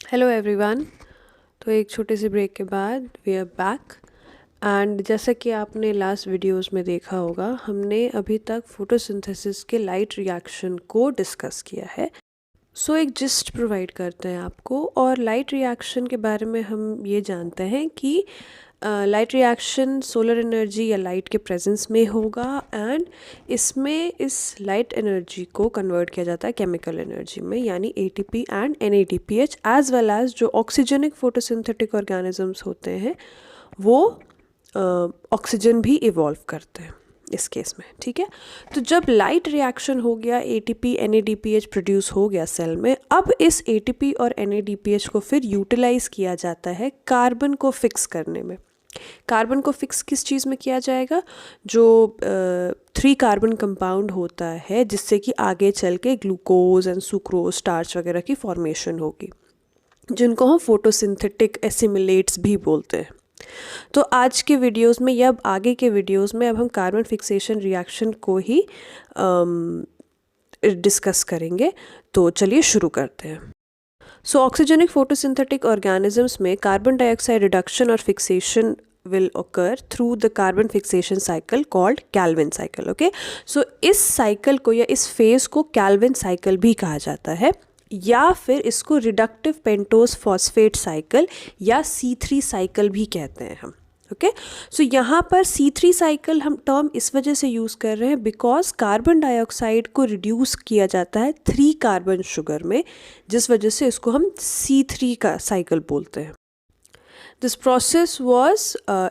Hello everyone. तो एक छोटे से ब्रेक के बाद वी आर बैक एंड जैसा कि आपने लास्ट वीडियोस में देखा होगा, हमने अभी तक फोटोसिंथेसिस के लाइट रिएक्शन को डिस्कस किया है। सो एक जिस्ट प्रोवाइड करते हैं आपको, और लाइट रिएक्शन के बारे में हम ये जानते हैं कि लाइट रिएक्शन सोलर एनर्जी या लाइट के प्रेजेंस में होगा एंड इसमें इस लाइट एनर्जी को कन्वर्ट किया जाता है केमिकल एनर्जी में, यानी ATP and NADPH, as well as जो ऑक्सीजनिक फोटोसिंथेटिक ऑर्गेनिजम्स होते हैं वो ऑक्सीजन भी इवॉल्व करते हैं इस केस में। ठीक है, तो जब लाइट रिएक्शन हो गया, एटीपी एनएडीपीएच प्रोड्यूस हो गया सेल में, अब इस एटीपी और एनएडीपीएच को फिर यूटिलाइज किया जाता है कार्बन को फिक्स करने में। कार्बन को फिक्स किस चीज़ में किया जाएगा? जो 3 कार्बन कंपाउंड होता है जिससे कि आगे चल के ग्लूकोज एंड सुक्रोज स्टार्च वगैरह की फॉर्मेशन होगी, जिनको हम फोटोसिंथेटिक एसिमिलेट्स भी बोलते हैं। तो आज के वीडियोस में या अब आगे के वीडियोस में अब हम कार्बन फिक्सेशन रिएक्शन को ही डिस्कस करेंगे। तो चलिए शुरू करते हैं। सो ऑक्सीजनिक फोटोसिंथेटिक ऑर्गेनिजम्स में कार्बन डाइऑक्साइड रिडक्शन और fixation will occur through the carbon fixation cycle called Calvin cycle. Okay, so इस साइकिल को या इस फेज को कैल्विन साइकिल भी कहा जाता है, या फिर इसको रिडक्टिव पेंटोज फॉस्फेट साइकिल या C3 साइकिल भी कहते हैं हम। ओके, सो यहाँ पर C3 साइकिल हम टर्म इस वजह से यूज़ कर रहे हैं बिकॉज कार्बन डाइऑक्साइड को रिड्यूस किया जाता है 3 कार्बन शुगर में, जिस वजह से इसको हम C3 का साइकिल बोलते हैं। This process was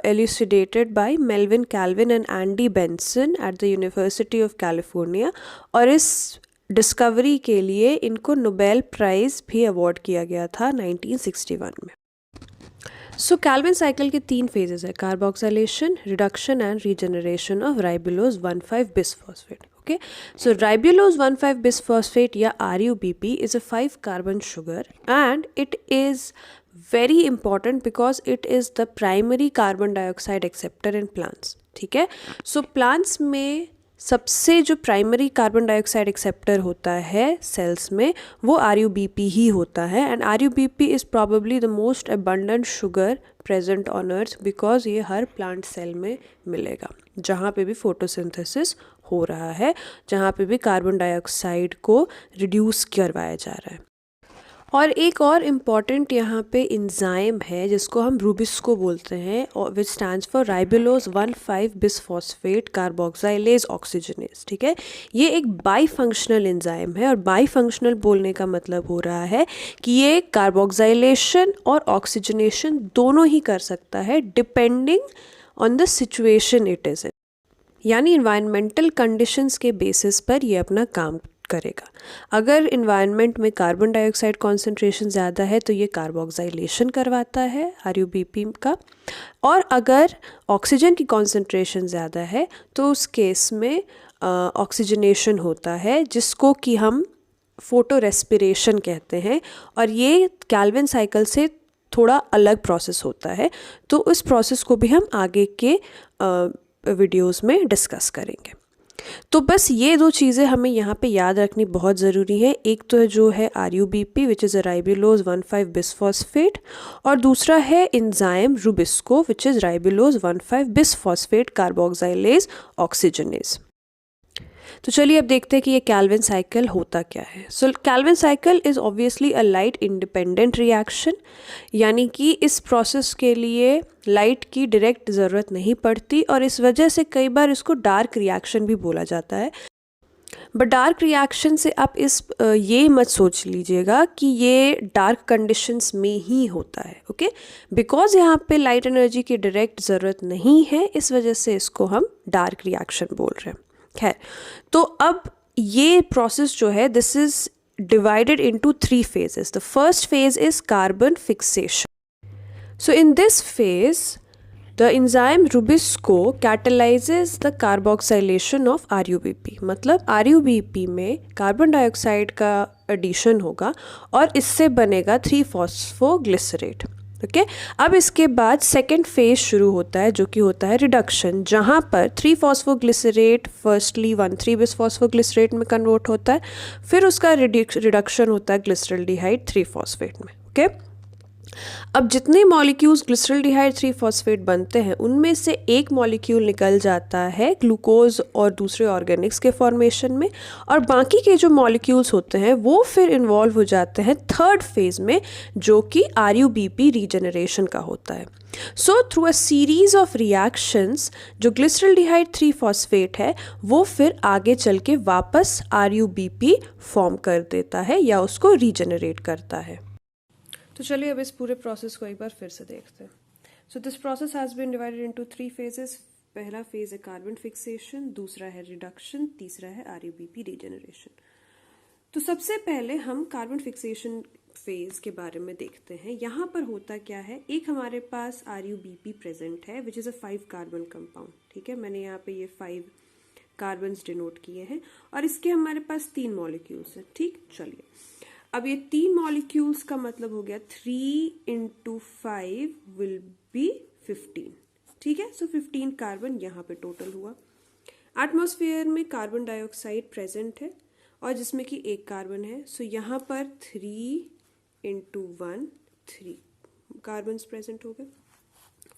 elucidated by Melvin Calvin and Andy Benson at the University of California, और इस डिस्कवरी के लिए इनको नोबेल प्राइज़ भी अवार्ड किया गया था 1961 में। सो कैल्विन साइकिल के 3 फेजेस है: carboxylation, reduction and regeneration of ribulose 1,5 bisphosphate. Okay, so ribulose 1,5 bisphosphate या RUBP is a 5 carbon sugar and it is very important because it is the primary carbon dioxide acceptor in plants. ठीक है, so plants में सबसे जो primary carbon dioxide acceptor होता है sales में वो RUBP ही होता है, and RUBP is probably the most abundant sugar present on earth because ये हर प्लांट सेल में मिलेगा जहाँ पे भी फोटोसिंथेसिस हो रहा है, जहाँ पे भी कार्बन डाइऑक्साइड को रिड्यूस करवाया जा रहा है। और एक और इम्पॉर्टेंट यहाँ पे इंजाइम है जिसको हम रूबिस्को बोलते हैं, और विच stands for ribulose 1,5 bisphosphate carboxylase oxygenase. ठीक है, ये एक बाई फंक्शनल इंजाइम है, और बाई फंक्शनल बोलने का मतलब हो रहा है कि ये कार्बोक्सिलेशन और ऑक्सीजनेशन दोनों ही कर सकता है depending on the situation it is in, यानी इन्वायरमेंटल कंडीशंस के बेसिस पर ये अपना काम करेगा। अगर इन्वायरमेंट में कार्बन डाइऑक्साइड कॉन्सेंट्रेशन ज़्यादा है तो ये कार्बोक्सिलेशन करवाता है RUBP का, और अगर ऑक्सीजन की कॉन्सेंट्रेशन ज़्यादा है तो उस केस में ऑक्सीजनेशन होता है, जिसको कि हम फोटो रेस्पिरेशन कहते हैं, और ये कैल्विन साइकिल से थोड़ा अलग प्रोसेस होता है। तो उस प्रोसेस को भी हम आगे के वीडियोज़ में डिस्कस करेंगे। तो बस ये 2 चीज़ें हमें यहाँ पे याद रखनी बहुत ज़रूरी है। एक तो जो है RUBP which is a ribulose 1,5 bisphosphate, और दूसरा है enzyme rubisco which is ribulose 1,5 bisphosphate carboxylase oxygenase. तो चलिए अब देखते हैं कि ये कैल्विन साइकिल होता क्या है। So Calvin cycle is obviously a light independent reaction, यानी कि इस प्रोसेस के लिए लाइट की डायरेक्ट ज़रूरत नहीं पड़ती, और इस वजह से कई बार इसको डार्क रिएक्शन भी बोला जाता है। बट डार्क रिएक्शन से आप ये मत सोच लीजिएगा कि ये डार्क कंडीशंस में ही होता है। ओके, बिकॉज यहाँ पे लाइट एनर्जी की डायरेक्ट ज़रूरत नहीं है, इस वजह से इसको हम डार्क रिएक्शन बोल रहे हैं। खैर, तो अब ये प्रोसेस जो है this is divided into 3 phases. The first phase is carbon fixation. So in this phase the enzyme Rubisco catalyzes the carboxylation of RUBP. मतलब RUBP में कार्बन डाइऑक्साइड का एडिशन होगा और इससे बनेगा 3-फॉस्फोग्लिसरेट। ओके, अब इसके बाद सेकेंड फेज शुरू होता है जो कि होता है रिडक्शन, जहाँ पर 3-फॉस्फोग्लिसरेट फर्स्टली 1,3 बिसफॉस्फोग्लिसरेट में कन्वर्ट होता है, फिर उसका रिडक्शन होता है ग्लिसरल्डिहाइड 3-फॉस्फेट में। ओके। अब जितने मॉलिक्यूल्स ग्लिसरल्डिहाइड 3 फॉस्फेट बनते हैं उनमें से एक मॉलिक्यूल निकल जाता है ग्लूकोज और दूसरे ऑर्गेनिक्स के फॉर्मेशन में, और बाकी के जो मॉलिक्यूल्स होते हैं वो फिर इन्वॉल्व हो जाते हैं थर्ड फेज में, जो कि RUBP रीजनरेशन का होता है। So through a series of reactions जो ग्लिसरल्डिहाइड 3 फॉस्फेट है वो फिर आगे चल के वापस RUBP फॉर्म कर देता है या उसको रीजनरेट करता है। तो चलिए अब इस पूरे प्रोसेस को एक बार फिर से देखते हैं। So this process has been divided into 3 phases. पहला फेज है कार्बन फिक्सेशन, दूसरा है रिडक्शन, तीसरा है RUBP रीजनरेशन। तो सबसे पहले हम कार्बन फिक्सेशन फेज के बारे में देखते हैं। यहाँ पर होता क्या है, एक हमारे पास RUBP प्रेजेंट है which is a 5 carbon compound. ठीक है, मैंने यहाँ पे ये 5 कार्बन्स डिनोट किए हैं और इसके हमारे पास 3 मॉलिक्यूल्स हैं। ठीक, चलिए अब ये 3 मॉलिक्यूल्स का मतलब हो गया 3 × 5 विल बी 15। ठीक है, सो 15 कार्बन यहाँ पे टोटल हुआ। एटमॉस्फेयर में कार्बन डाइऑक्साइड प्रेजेंट है और जिसमें कि एक कार्बन है, सो यहाँ पर 3 × 1 3 कार्बन प्रेजेंट हो गए।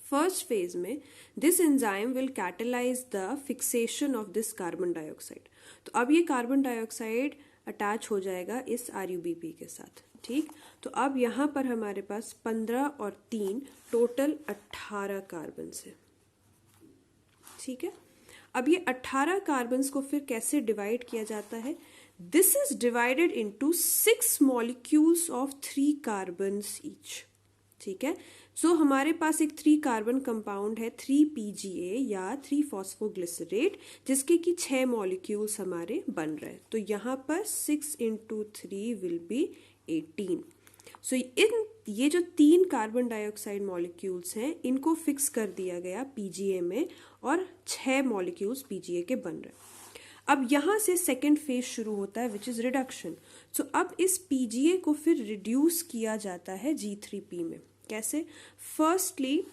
फर्स्ट फेज में this enzyme will catalyse the fixation of this carbon dioxide. तो अब ये कार्बन डाइऑक्साइड अटैच हो जाएगा इस RUBP के साथ। ठीक, तो अब यहाँ पर हमारे पास 15 और 3 टोटल 18 कार्बन है। ठीक है, अब ये 18 कार्बन्स को फिर कैसे डिवाइड किया जाता है? This is divided into 6 molecules of 3 carbons each. ठीक है, सो हमारे पास एक 3 कार्बन कंपाउंड है 3PGA या 3 फॉस्फोग्लिसरेट, जिसके कि 6 मॉलिक्यूल्स हमारे बन रहे हैं। तो यहाँ पर 6 × 3 विल बी 18। सो ये जो 3 कार्बन डाइऑक्साइड मॉलिक्यूल्स हैं इनको फिक्स कर दिया गया PGA में और 6 मॉलिक्यूल्स PGA के बन रहे हैं। अब यहाँ से सेकेंड फेज शुरू होता है विच इज रिडक्शन। सो अब इस PGA को फिर रिड्यूस किया जाता है G3P में। कैसे? फर्स्टली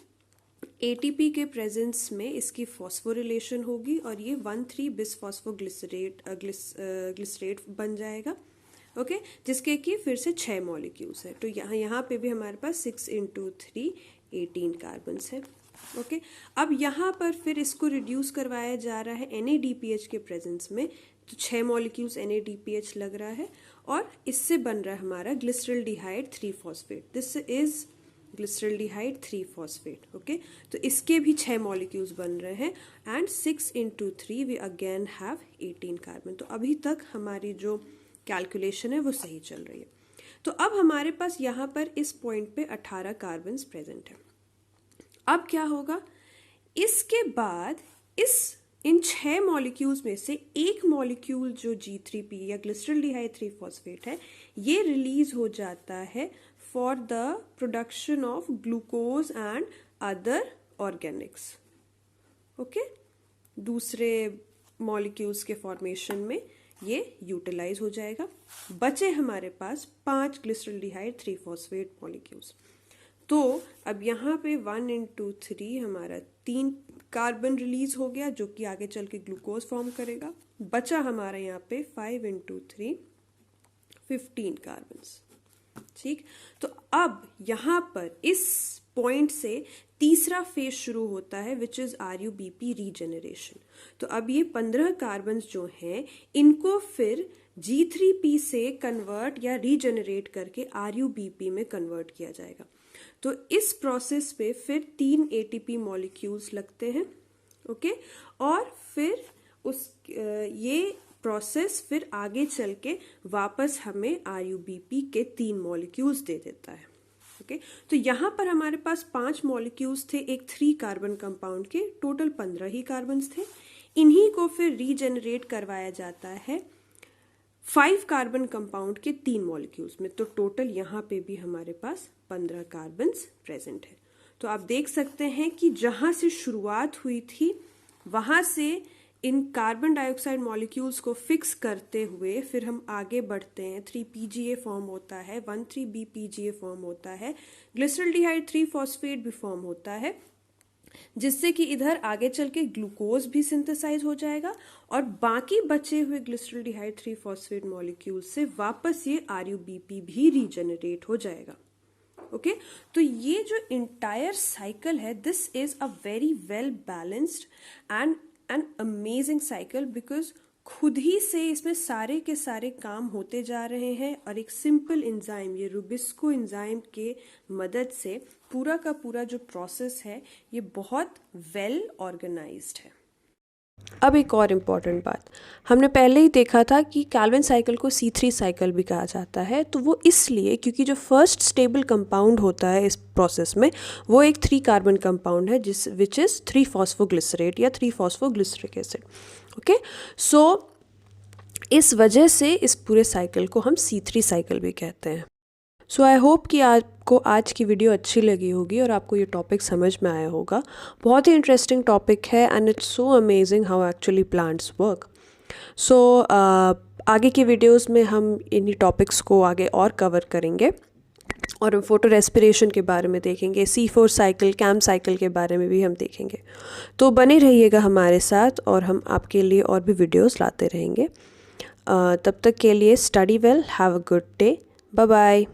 ATP के प्रेजेंस में इसकी फॉस्फोरिलेशन होगी और ये 1,3 बिसफॉस्फोग्लिसरेट बन जाएगा। ओके, जिसके कि फिर से 6 मॉलिक्यूल्स है। तो यहाँ पे भी हमारे पास 6 × 3 18 कार्बन्स है। ओके, अब यहाँ पर फिर इसको रिड्यूस करवाया जा रहा है NADPH के प्रेजेंस में। तो 6 मॉलिक्यूल्स NADPH लग रहा है और इससे बन रहा है हमारा glyceraldehyde 3 phosphate. This is glyceraldehyde 3 phosphate. Okay, तो इसके भी 6 मॉलिक्यूल्स बन रहे हैं and 6 × 3 we again have 18 carbon. तो अभी तक हमारी जो कैलकुलेशन है वो सही चल रही है। तो अब हमारे पास यहाँ पर इस पॉइंट पे 18 कार्बन प्रेजेंट है। अब क्या होगा, इसके बाद इन 6 मॉलिक्यूल्स में से एक मॉलिक्यूल जो G3P या ग्लिसरल्डिहाइड 3 फॉस्फेट है ये रिलीज हो जाता है for the production of glucose and other Organics. Okay, दूसरे मॉलिक्यूल्स के फॉर्मेशन में ये यूटिलाइज हो जाएगा। बचे हमारे पास 5 ग्लिसरल्डिहाइड 3 फॉस्फेट मॉलिक्यूल्स। तो अब यहाँ पे 1 × 3 हमारा 3 कार्बन रिलीज हो गया जो कि आगे चल के ग्लूकोज फॉर्म करेगा। बचा हमारा यहाँ पे 5 × 3 15 कार्बन्स। ठीक, तो अब यहाँ पर इस पॉइंट से तीसरा फेज शुरू होता है विच इज RUBP रीजनरेशन। तो अब ये 15 कार्बन्स जो हैं इनको फिर G3P से कन्वर्ट या रीजनरेट करके RUBP में कन्वर्ट किया जाएगा। तो इस प्रोसेस पे फिर 3 ATP मॉलिक्यूल्स लगते हैं। ओके, और फिर ये प्रोसेस फिर आगे चल के वापस हमें RUBP के 3 मॉलिक्यूल्स दे देता है। ओके, तो यहाँ पर हमारे पास 5 मॉलिक्यूल्स थे एक 3 कार्बन कंपाउंड के, टोटल 15 ही कार्बन्स थे। इन्हीं को फिर रीजनरेट करवाया जाता है 5 कार्बन कंपाउंड के 3 मॉलिक्यूल्स में। तो टोटल यहाँ पे भी हमारे पास 15 कार्बन्स प्रेजेंट है। तो आप देख सकते हैं कि जहाँ से शुरुआत हुई थी वहाँ से इन कार्बन डाइऑक्साइड मॉलिक्यूल्स को फिक्स करते हुए फिर हम आगे बढ़ते हैं। 3PGA फॉर्म होता है, 1,3-BPGA फॉर्म होता है, ग्लिसरल्डिहाइड 3 फॉस्फेट भी फॉर्म होता है, जिससे कि इधर आगे चल के ग्लूकोज भी सिंथेसाइज हो जाएगा और बाकी बचे हुए ग्लिसरल्डिहाइड 3 फॉस्फेट मॉलिक्यूल से वापस ये RUBP भी रीजनरेट हो जाएगा। ओके तो ये जो इंटायर साइकिल है, this is a very well balanced and an amazing cycle, because खुद ही से इसमें सारे के सारे काम होते जा रहे हैं और एक सिंपल एंजाइम, ये रुबिस्को एंजाइम के मदद से पूरा का पूरा जो प्रोसेस है ये बहुत वेल ऑर्गेनाइज्ड है। अब एक और इम्पॉर्टेंट बात, हमने पहले ही देखा था कि कैल्विन साइकिल को C3 साइकिल भी कहा जाता है। तो वो इसलिए क्योंकि जो फर्स्ट स्टेबल कंपाउंड होता है इस प्रोसेस में वो एक 3 कार्बन कंपाउंड है जिस विच इज़ 3 फॉस्फोग्लिसरेट या 3 फॉस्फोग्लिसरिक एसिड। ओके सो इस वजह से इस पूरे साइकिल को हम C3 साइकिल भी कहते हैं। सो आई होप कि आपको आज की वीडियो अच्छी लगी होगी और आपको ये टॉपिक समझ में आया होगा। बहुत ही इंटरेस्टिंग टॉपिक है and it's so amazing how actually plants work. So आगे की वीडियोस में हम इन्हीं टॉपिक्स को आगे और कवर करेंगे और फोटो रेस्पिरेशन के बारे में देखेंगे, C4 साइकिल, कैम साइकिल के बारे में भी हम देखेंगे। तो बने रहिएगा हमारे साथ और हम आपके लिए और भी वीडियोस लाते रहेंगे। तब तक के लिए study well, have a good day, bye bye.